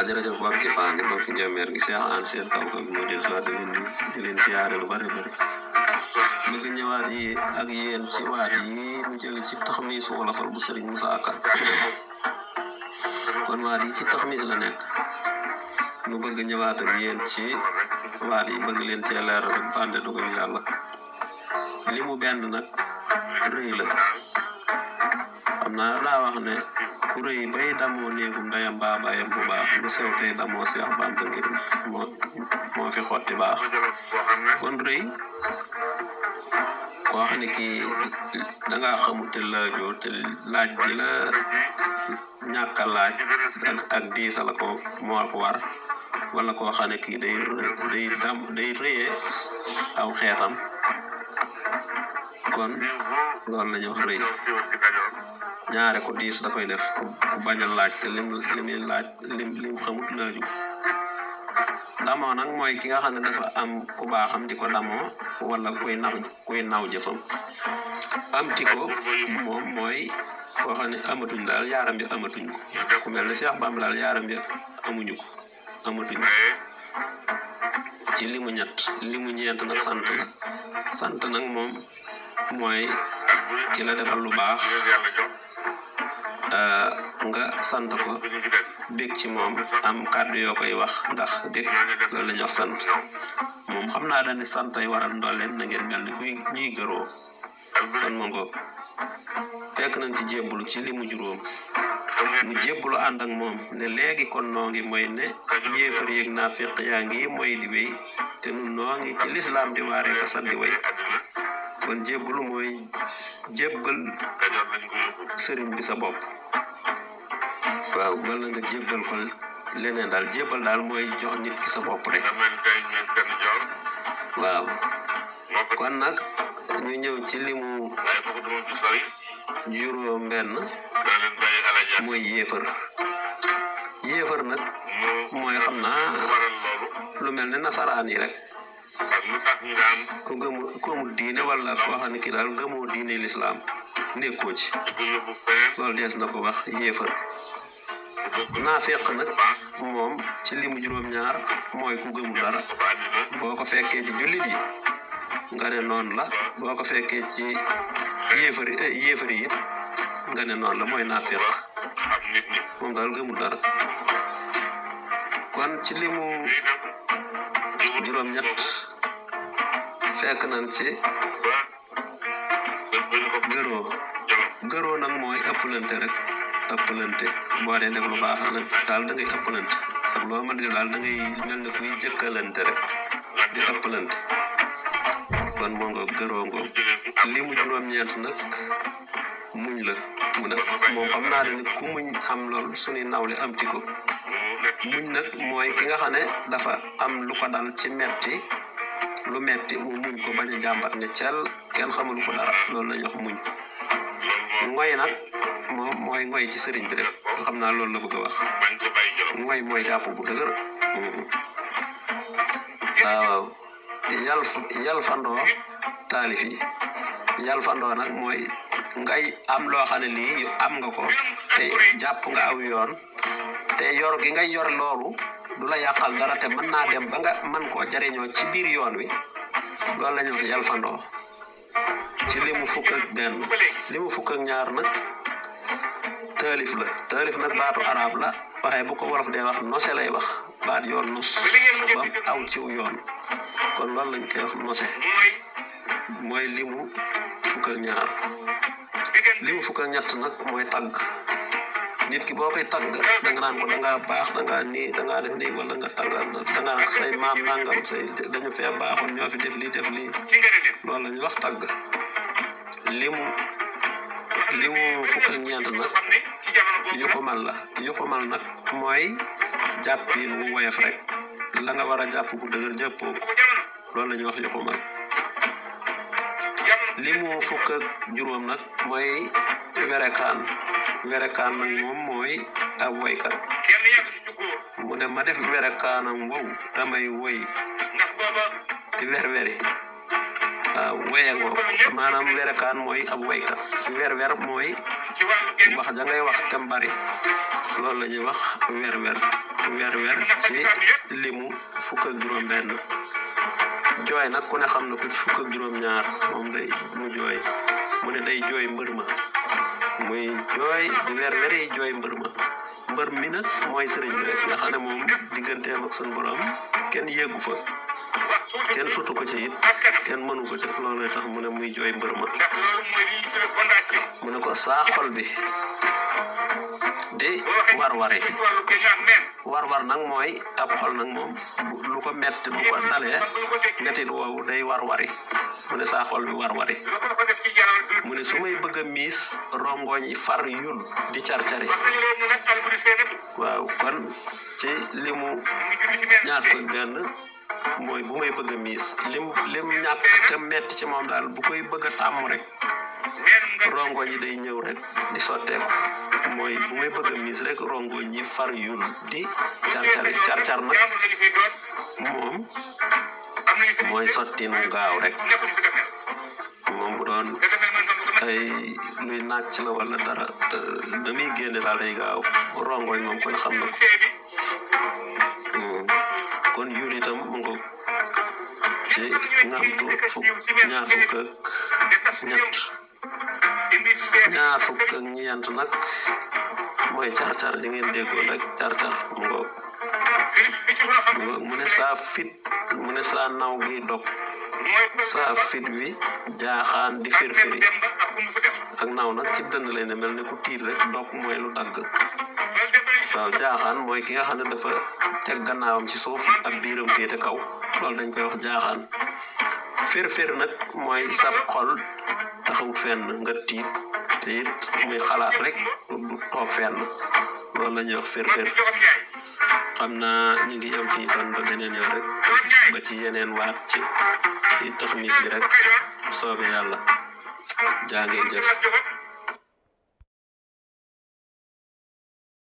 jërëjëf bokki baa ngi bokki jëmeer gi Cheikh An seen kaw ko mu del soit di leen siyaare lu bari bari bëgg ñëwaat yi ak yéen ci waat yi mu jël ci taxmis wolofal bu Serigne Moussa Ka kon waat yi ci taxmis la nekk mu bëgg ñëwaat ak yéen ci waat yi bëgg leen ci leeral rek bande dogal yàlla li mu benn nag rëy la xam naa daa wax ne ku rëy bay damoo néegum ndeyam baa baayam bu baax lu sew tey damoo Seex Bamba ngir moo fi xotti baax kon rëy koo xam ne kii dangaa xamul te laajoo te laaj gi la ñàkk a laaj ak diisa la ko moo ko war wala koo xam ne kii day rëyee aw xeetam kon loolu la ñuy wax rëy ñaare ko diis da koy def ku bañ a laaj te limi laaj lim xamut laaju damoo nag mooy ki nga xam ne dafa am ku baaxam di ko damoo wala kuy naw jëfam am ti ko moom mooy koo xam ne amatuñ daal yaaram bi amatuñ ko ku mel ne Cheikh Bamba daal yaaram bi amatuñ ko ci limu ñeent nag sant nag moom mooy ki la defal lu baax nga sant ko bég ci moom am kàddu yoo koy wax ndax bég loolu la ñuy wax sant moom xam naa dañ ne sant ay waral ndolleen na ngeen mel ni kuy ñuy gëroo kon ma ngoog fekk nañ ci jébbulu ci limu juróom mu jébbulu ànd ak moom ne léegi kon noo ngi mooy ne yéefar yéeg naafiq yaa ngi mooy di wéy te nun noo ngi ci lislaam di waaree ka saddi way kon jébbulu mooy jébbal sëriñ bi sa bopp waaw wala nga jébbal ko leneen daal jébbal daal mooy jox nit ki sa bopp rek waaw kon nag ñu ñëw ci limu juróom benn mooy yéefar nag mooy xam naa lu mel ne nasaraan yi rek ku gëmul diine wala koo xam ne ki daal gëmoo diine lislaam nekkoo ci loolu dees na ko wax yéefar naafeq nag moom ci limu juróom-ñaar mooy ku gëmul dara boo ko fekkee ci jullit yi nga ne noonu la boo ko fekkee ci yéefar yi nga ne noonu la mooy naafeq moom daal gëmul dara kon ci limu juróom-ñett fekk nañ ci gëroo nag mooy ëppalante rek boo dee def lu baax nag daal da ngay ëppalante ak loo mën di daal da ngay mel ne kuy jëkkalante rek di ëppalante kon moo nga gëroo ngoo limu juróom-ñeent nag muñ la mu ne moom xam naa ne ku muñ am lool suñuy nawle am ci ko muñ nag mooy ki nga xam ne dafa am lu ko dal ci lu metti mu muñ ko bañ a jàmbat ne cel kenn xamul ko dara loolu la ñuy wax muñ ngoy nag moom mooy ngoy ci sëriñ bi rek xam naa loolu la bëgg a wax ngoy mooy jàpp bu dëgër waaw yal fandoo taalif yi yal fandoo nag mooy ngay am loo xam ne lii am nga ko te jàpp nga aw yoon te yor gi ngay yor loolu du la yàqal dara te mën naa dem ba nga mën koo jariñoo ci biir yoon wi loolu la ñuy wax yal fandoo ci limu fukk ak benn limu fukk ak ñaar nag taalif nag baatu arab la waaye bu ko wolof dee wax nose lay wax baat yoon nos bam aw ciw yoon kon loolu lañ koy wax nose mooy limu fukk ak ñaar limu fukk ak ñett nag mooy tagg nit ki boo koy tagg da nga naan ko da ngaa baax da ngaa nii da ngaa def nii wala nga taggal da ngaa say maam nangam say dañu fee baaxoon ñoo fi def lii loolu la ñuy wax tagg limu fukk ak ñeent nag yuxumal nag mooy jàppin wu woyof rek la nga war a jàpp bu dëgër jàppoo ko loolu la ñuy wax yuxumal limu fukk ak juróom nag mooy werekaan nag moom mooy ab woykat mu ne ma def werekaanam wow damay woy di werweri waaw weyangoo maanaam werekaan mooy ab woykat werwer mooy wax ja ngay wax te bari loolu la ñuy wax werwer wer ci limu fukk ak juróom benn jooy nag ku ne xam na ko ci fukk ak juróom ñaar moom day mu jooy mu ne day jooy mbër ma muy jooy di wer yi jooy mbër ma mbër mi nag mooy sëriñ bi rek nga xam ne moom digganteem ak suñu borom kenn yeggu fa kenn sutu ko ci it kenn mënu ko ci loolooy tax mu ne muy jooy mbër ma mu ne ko saa xol bi di war nag mooy ab xol nag moom lu ko metti bu ko dalee mettit woowu day war-wari mu ne saa xol bi war-wari mu ne su may bëgg a miis rongoñ yi far yul di car-cari waaw kon ci limu ñaar fukk benn mooy bu may bëgg a miis lim ñàkk te metti ci moom daal bu koy bëgg a tàmm rek rongoñ yi day ñëw rek di sotteeku mooy bu may bëgg a miis rek rongoñ yi far yul di car-cari car-car nag moom mooy sottinu gaaw rek moom bu doon ay luy nàcc la wala dara da muy génne daal day gaaw rongoñ moom kon xam na ko kon yul itam mu ngo ci ngamtu ñaar fukk ak ñeent nag mooy car-car ji ngeen déggoon rek car-car mu ngo mu ne saa fit mu ne saa naw gi dog saa fit wi jaaxaan di firfiri ak naw nag ci dënn lay ne mel ne ku tiit rek dog mooy lu dagg waaw jaaxaan mooy ki nga xam ne dafa teg gannaawam ci suuf ak biiram féete kaw loolu dañ koy wax jaaxaan firfir nag mooy sab xol taxawut fenn nga tiit te it muy xalaat rek du toog fenn loolu la ñuy wax firfir xam naa ñu ngi yem fii kon ba beneen yoon rek ba ci yeneen waat ci taxmis bi rek soobee yàlla jaa ngeen jëf